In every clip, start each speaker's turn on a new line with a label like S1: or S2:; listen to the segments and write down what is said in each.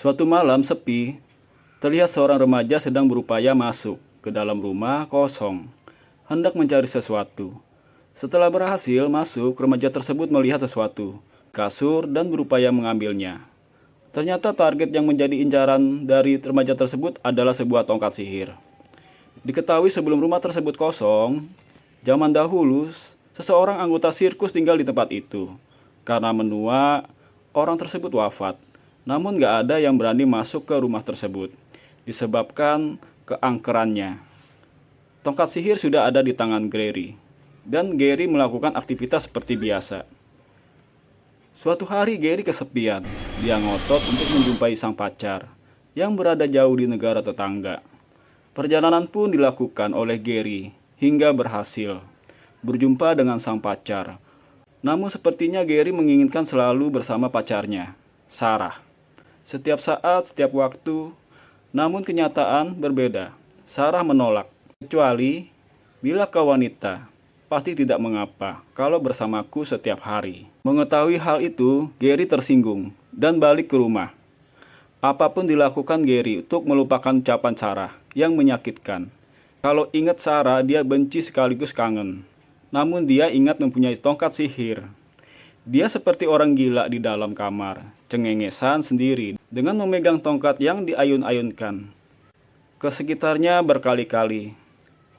S1: Suatu malam sepi, terlihat seorang remaja sedang berupaya masuk ke dalam rumah kosong, hendak mencari sesuatu. Setelah berhasil masuk, remaja tersebut melihat sesuatu, kasur, dan berupaya mengambilnya. Ternyata target yang menjadi incaran dari remaja tersebut adalah sebuah tongkat sihir. Diketahui sebelum rumah tersebut kosong, zaman dahulu seseorang anggota sirkus tinggal di tempat itu. Karena menua, orang tersebut wafat. Namun gak ada yang berani masuk ke rumah tersebut, disebabkan keangkerannya. Tongkat sihir sudah ada di tangan Gary, dan Gary melakukan aktivitas seperti biasa. Suatu hari Gary kesepian. Dia ngotot untuk menjumpai sang pacar yang berada jauh di negara tetangga. Perjalanan pun dilakukan oleh Gary hingga berhasil berjumpa dengan sang pacar. Namun sepertinya Gary menginginkan selalu bersama pacarnya, Sarah. Setiap saat, setiap waktu, namun kenyataan berbeda. Sarah menolak, kecuali bila kau wanita, pasti tidak mengapa kalau bersamaku setiap hari. Mengetahui hal itu, Gary tersinggung dan balik ke rumah. Apapun dilakukan Gary untuk melupakan ucapan Sarah yang menyakitkan. Kalau ingat Sarah, dia benci sekaligus kangen. Namun dia ingat mempunyai tongkat sihir. Dia seperti orang gila di dalam kamar, cengengesan sendiri dengan memegang tongkat yang diayun-ayunkan. Ke sekitarnya berkali-kali,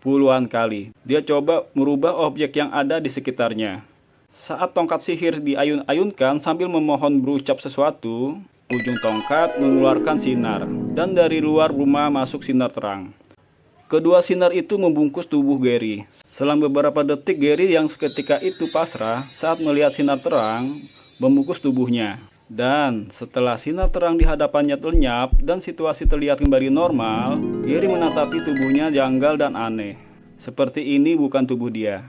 S1: puluhan kali, dia coba merubah objek yang ada di sekitarnya. Saat tongkat sihir diayun-ayunkan sambil memohon berucap sesuatu, ujung tongkat mengeluarkan sinar, dan dari luar rumah masuk sinar terang. Kedua sinar itu membungkus tubuh Gary. Selang beberapa detik, Gary yang seketika itu pasrah saat melihat sinar terang membungkus tubuhnya. Dan setelah sinar terang di hadapannya lenyap dan situasi terlihat kembali normal, Gary menatapi tubuhnya janggal dan aneh. Seperti ini bukan tubuh dia.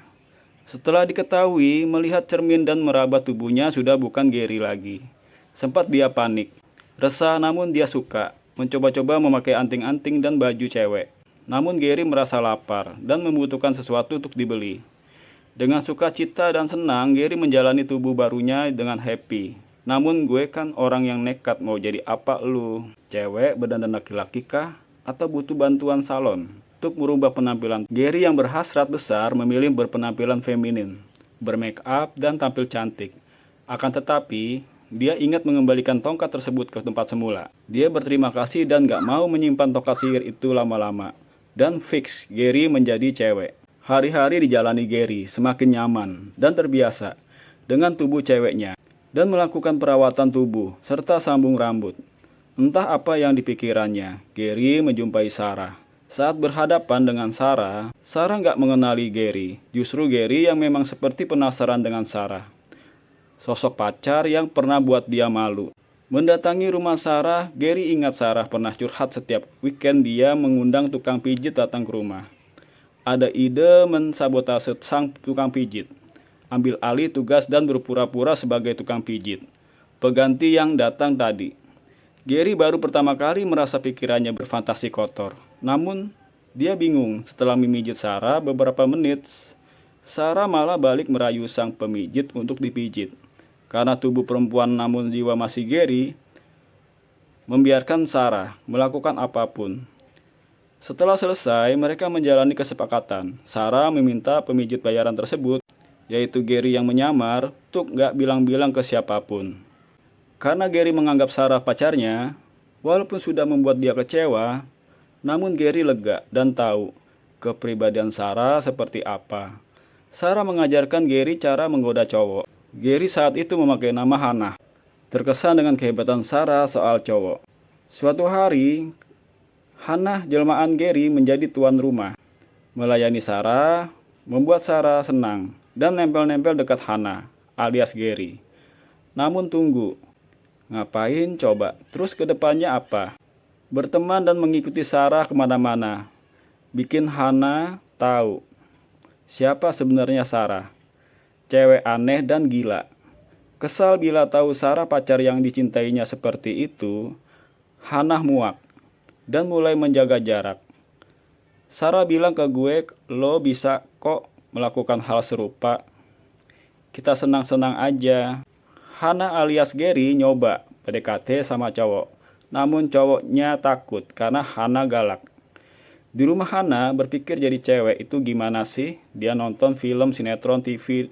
S1: Setelah diketahui, melihat cermin dan meraba tubuhnya sudah bukan Gary lagi. Sempat dia panik, resah namun dia suka, mencoba-coba memakai anting-anting dan baju cewek. Namun Gary merasa lapar dan membutuhkan sesuatu untuk dibeli. Dengan sukacita dan senang, Gary menjalani tubuh barunya dengan happy. Namun gue kan orang yang nekat, mau jadi apa lu? Cewek berdandan laki-laki kah? Atau butuh bantuan salon? Untuk merubah penampilan, Gary yang berhasrat besar memilih berpenampilan feminin, bermake up dan tampil cantik. Akan tetapi, dia ingat mengembalikan tongkat tersebut ke tempat semula. Dia berterima kasih dan gak mau menyimpan tongkat sihir itu lama-lama. Dan fix, Gary menjadi cewek. Hari-hari dijalani Gary semakin nyaman dan terbiasa dengan tubuh ceweknya dan melakukan perawatan tubuh serta sambung rambut. Entah apa yang dipikirannya, Gary menjumpai Sarah. Saat berhadapan dengan Sarah, Sarah nggak mengenali Gary. Justru Gary yang memang seperti penasaran dengan Sarah. Sosok pacar yang pernah buat dia malu. Mendatangi rumah Sarah, Gary ingat Sarah pernah curhat setiap weekend dia mengundang tukang pijit datang ke rumah. Ada ide mensabotase sang tukang pijit, ambil alih tugas dan berpura-pura sebagai tukang pijit, pengganti yang datang tadi. Gary baru pertama kali merasa pikirannya berfantasi kotor. Namun, dia bingung setelah memijit Sarah beberapa menit. Sarah malah balik merayu sang pemijit untuk dipijit. Karena tubuh perempuan namun jiwa masih Gary, membiarkan Sarah melakukan apapun. Setelah selesai, mereka menjalani kesepakatan. Sarah meminta pemijit bayaran tersebut, yaitu Gary yang menyamar, untuk gak bilang-bilang ke siapapun. Karena Gary menganggap Sarah pacarnya, walaupun sudah membuat dia kecewa, namun Gary lega dan tahu kepribadian Sarah seperti apa. Sarah mengajarkan Gary cara menggoda cowok. Gary saat itu memakai nama Hannah, terkesan dengan kehebatan Sarah soal cowok. Suatu hari, Hannah jelmaan Gary menjadi tuan rumah. Melayani Sarah, membuat Sarah senang, dan nempel-nempel dekat Hannah, alias Gary. Namun tunggu, ngapain coba? Terus ke depannya apa? Berteman dan mengikuti Sarah kemana-mana. Bikin Hannah tahu siapa sebenarnya Sarah. Cewek aneh dan gila. Kesal bila tahu Sarah pacar yang dicintainya seperti itu, Hannah muak dan mulai menjaga jarak. Sarah bilang ke gue, lo bisa kok melakukan hal serupa. Kita senang-senang aja. Hannah alias Gary nyoba PDKT sama cowok. namun cowoknya takut karena Hana galak. Di rumah Hana berpikir jadi cewek itu gimana sih? Dia nonton film sinetron TV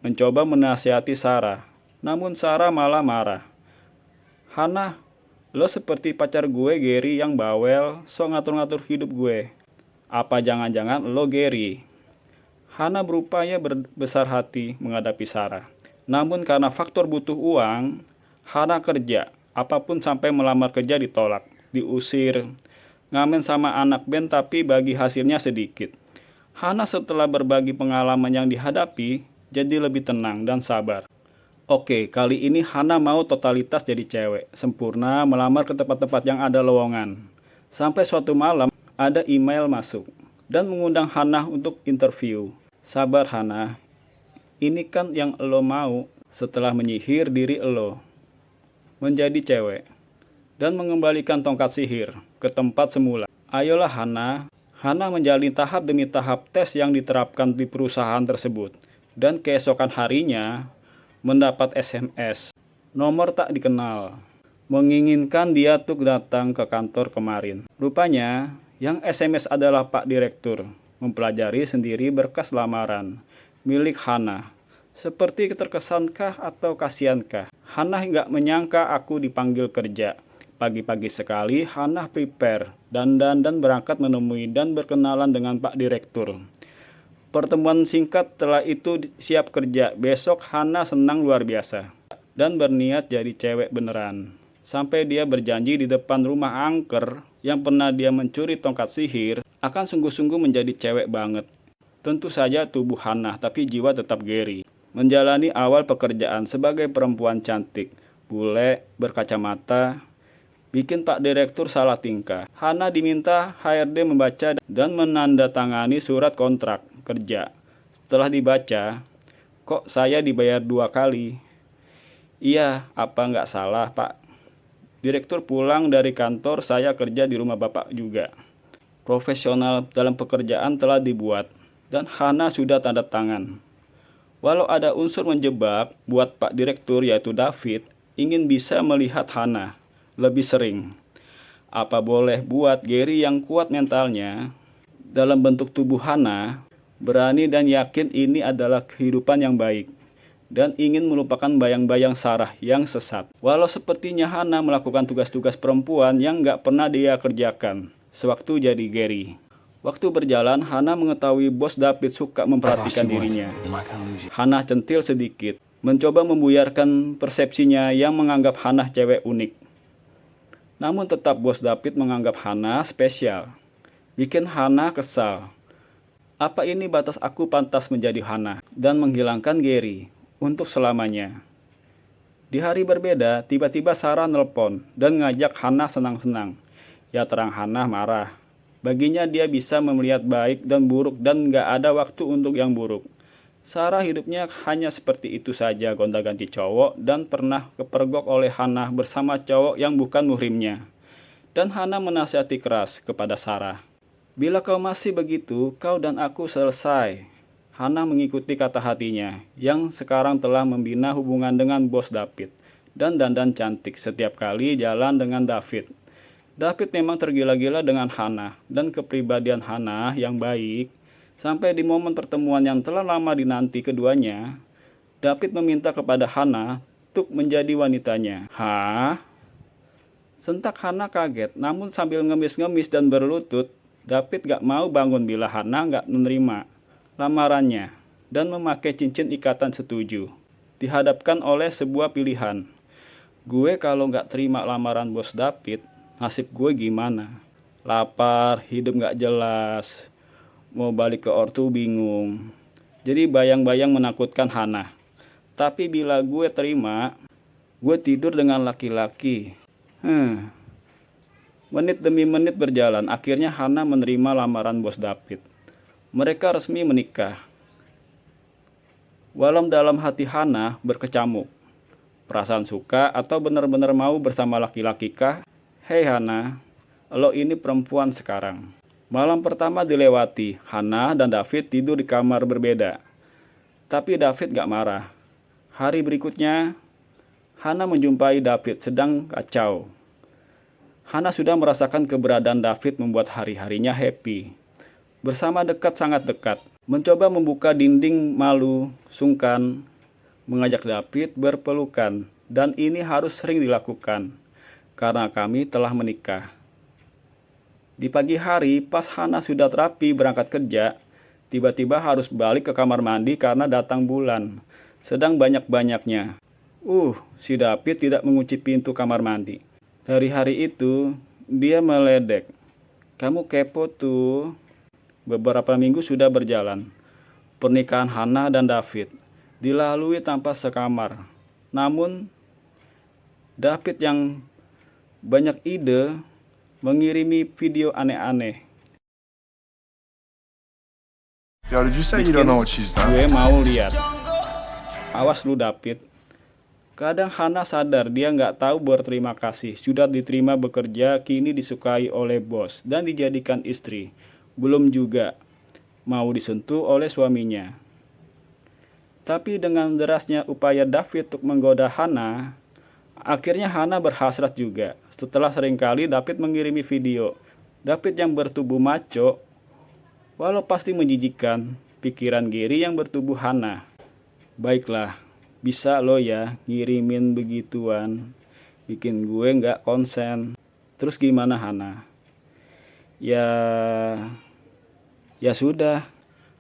S1: mencoba menasihati Sarah. Namun Sarah malah marah. Hana, lo seperti pacar gue Gary yang bawel, so ngatur-ngatur hidup gue. Apa jangan-jangan lo Gary? Hana berupaya berbesar hati menghadapi Sarah. Namun karena faktor butuh uang, Hana kerja. Apapun sampai melamar kerja ditolak, diusir. Ngamen sama anak band tapi bagi hasilnya sedikit. Hana setelah berbagi pengalaman yang dihadapi, jadi lebih tenang dan sabar. Oke, kali ini Hana mau totalitas jadi cewek, sempurna melamar ke tempat-tempat yang ada lowongan. Sampai suatu malam, ada email masuk, dan mengundang Hana untuk interview. Sabar Hana, ini kan yang lo mau setelah menyihir diri lo menjadi cewek, dan mengembalikan tongkat sihir ke tempat semula. Ayolah Hana. Hana menjalani tahap demi tahap tes yang diterapkan di perusahaan tersebut, dan keesokan harinya, mendapat SMS, nomor tak dikenal, menginginkan dia untuk datang ke kantor kemarin. Rupanya, yang SMS adalah Pak Direktur, mempelajari sendiri berkas lamaran milik Hana. Seperti terkesankah atau kasihankah? Hana nggak menyangka aku dipanggil kerja. Pagi-pagi sekali, Hana prepare, dandan dan berangkat menemui dan berkenalan dengan Pak Direktur. Pertemuan singkat setelah itu siap kerja. Besok Hana senang luar biasa dan berniat jadi cewek beneran. Sampai dia berjanji di depan rumah angker yang pernah dia mencuri tongkat sihir akan sungguh-sungguh menjadi cewek banget. Tentu saja tubuh Hana tapi jiwa tetap Gary. Menjalani awal pekerjaan sebagai perempuan cantik, bule, berkacamata, bikin Pak Direktur salah tingkah. Hana diminta HRD membaca dan menandatangani surat kontrak kerja. Setelah dibaca, kok saya dibayar 2 kali? Iya, apa nggak salah Pak? Direktur pulang dari kantor, saya kerja di rumah Bapak juga. Profesional dalam pekerjaan telah dibuat, dan Hana sudah tanda tangan. Walau ada unsur menjebak, buat Pak Direktur yaitu David, ingin bisa melihat Hana lebih sering. Apa boleh buat Gary yang kuat mentalnya dalam bentuk tubuh Hana, berani dan yakin ini adalah kehidupan yang baik, dan ingin melupakan bayang-bayang Sarah yang sesat. Walau sepertinya Hana melakukan tugas-tugas perempuan yang gak pernah dia kerjakan sewaktu jadi Gary. Waktu berjalan, Hana mengetahui bos David suka memperhatikan dirinya. Hana centil sedikit, mencoba membuyarkan persepsinya yang menganggap Hana cewek unik. Namun tetap bos David menganggap Hana spesial. Bikin Hana kesal. Apa ini batas aku pantas menjadi Hana dan menghilangkan Gary untuk selamanya? Di hari berbeda, tiba-tiba Sarah nelpon dan ngajak Hana senang-senang. Ya terang Hana marah. Baginya dia bisa melihat baik dan buruk dan gak ada waktu untuk yang buruk. Sarah hidupnya hanya seperti itu saja, gonta-ganti cowok dan pernah kepergok oleh Hana bersama cowok yang bukan muhrimnya. Dan Hana menasihati keras kepada Sarah. Bila kau masih begitu, kau dan aku selesai. Hana mengikuti kata hatinya, yang sekarang telah membina hubungan dengan bos David, dan dandan cantik setiap kali jalan dengan David. David memang tergila-gila dengan Hana, dan kepribadian Hana yang baik. Sampai di momen pertemuan yang telah lama dinanti keduanya, David meminta kepada Hana untuk menjadi wanitanya. Hah? Sentak Hana kaget, namun sambil ngemis-ngemis dan berlutut, David gak mau bangun bila Hana gak menerima lamarannya dan memakai cincin ikatan setuju. Dihadapkan oleh sebuah pilihan. Gue kalau gak terima lamaran bos David, nasib gue gimana? Lapar, hidup gak jelas, mau balik ke ortu bingung. Jadi bayang-bayang menakutkan Hana. Tapi bila gue terima, gue tidur dengan laki-laki. Menit demi menit berjalan, akhirnya Hana menerima lamaran bos David. Mereka resmi menikah. Walau dalam hati Hana berkecamuk. Perasaan suka atau benar-benar mau bersama laki-laki kah? Hei Hana, lo ini perempuan sekarang. Malam pertama dilewati, Hana dan David tidur di kamar berbeda. Tapi David gak marah. Hari berikutnya, Hana menjumpai David sedang kacau. Hana sudah merasakan keberadaan David membuat hari-harinya happy. Bersama dekat, sangat dekat. Mencoba membuka dinding malu, sungkan, mengajak David berpelukan. Dan ini harus sering dilakukan, karena kami telah menikah. Di pagi hari, pas Hana sudah rapi berangkat kerja, tiba-tiba harus balik ke kamar mandi karena datang bulan. Sedang banyak-banyaknya. Si David tidak mengunci pintu kamar mandi. Dari hari itu, dia meledek. Kamu kepo tuh. Beberapa minggu sudah berjalan. Pernikahan Hana dan David dilalui tanpa sekamar. Namun, David yang banyak ide mengirimi video aneh-aneh.
S2: Yo, did you say you don't know what she's done?
S1: Gue mau lihat. Awas lu David. Kadang Hana sadar dia nggak tahu berterima kasih. Sudah diterima bekerja, kini disukai oleh bos dan dijadikan istri. Belum juga mau disentuh oleh suaminya. Tapi dengan derasnya upaya David untuk menggoda Hana, akhirnya Hana berhasrat juga. Setelah seringkali David mengirimi video. David yang bertubuh maco, walau pasti menjijikkan, pikiran Gary yang bertubuh Hana. Baiklah. Bisa lo ya ngirimin begituan, bikin gue nggak konsen. Terus gimana Hana? Ya sudah.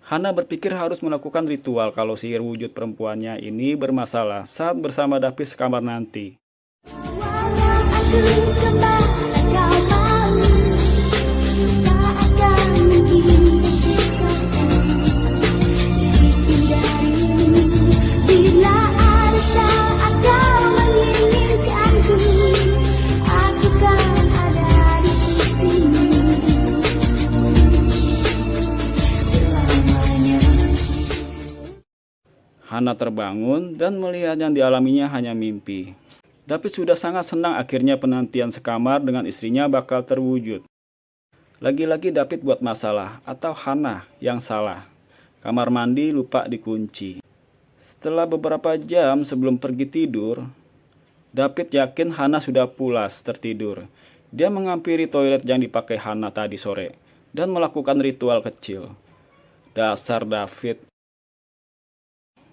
S1: Hana berpikir harus melakukan ritual kalau sihir wujud perempuannya ini bermasalah saat bersama David sekamar nanti. Hana terbangun dan melihat yang dialaminya hanya mimpi. David sudah sangat senang akhirnya penantian sekamar dengan istrinya bakal terwujud. Lagi-lagi David buat masalah atau Hana yang salah. Kamar mandi lupa dikunci. Setelah beberapa jam sebelum pergi tidur, David yakin Hana sudah pulas tertidur. Dia menghampiri toilet yang dipakai Hana tadi sore dan melakukan ritual kecil. Dasar David.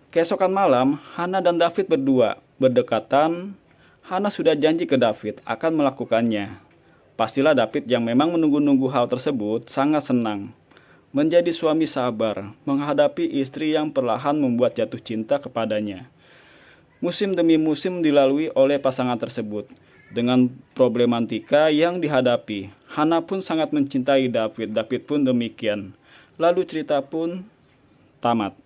S1: Keesokan malam, Hana dan David berdua berdekatan. Hana sudah janji ke David akan melakukannya. Pastilah David yang memang menunggu-nunggu hal tersebut sangat senang. Menjadi suami sabar, menghadapi istri yang perlahan membuat jatuh cinta kepadanya. Musim demi musim dilalui oleh pasangan tersebut. Dengan problematika yang dihadapi, Hana pun sangat mencintai David. David pun demikian. Lalu cerita pun tamat.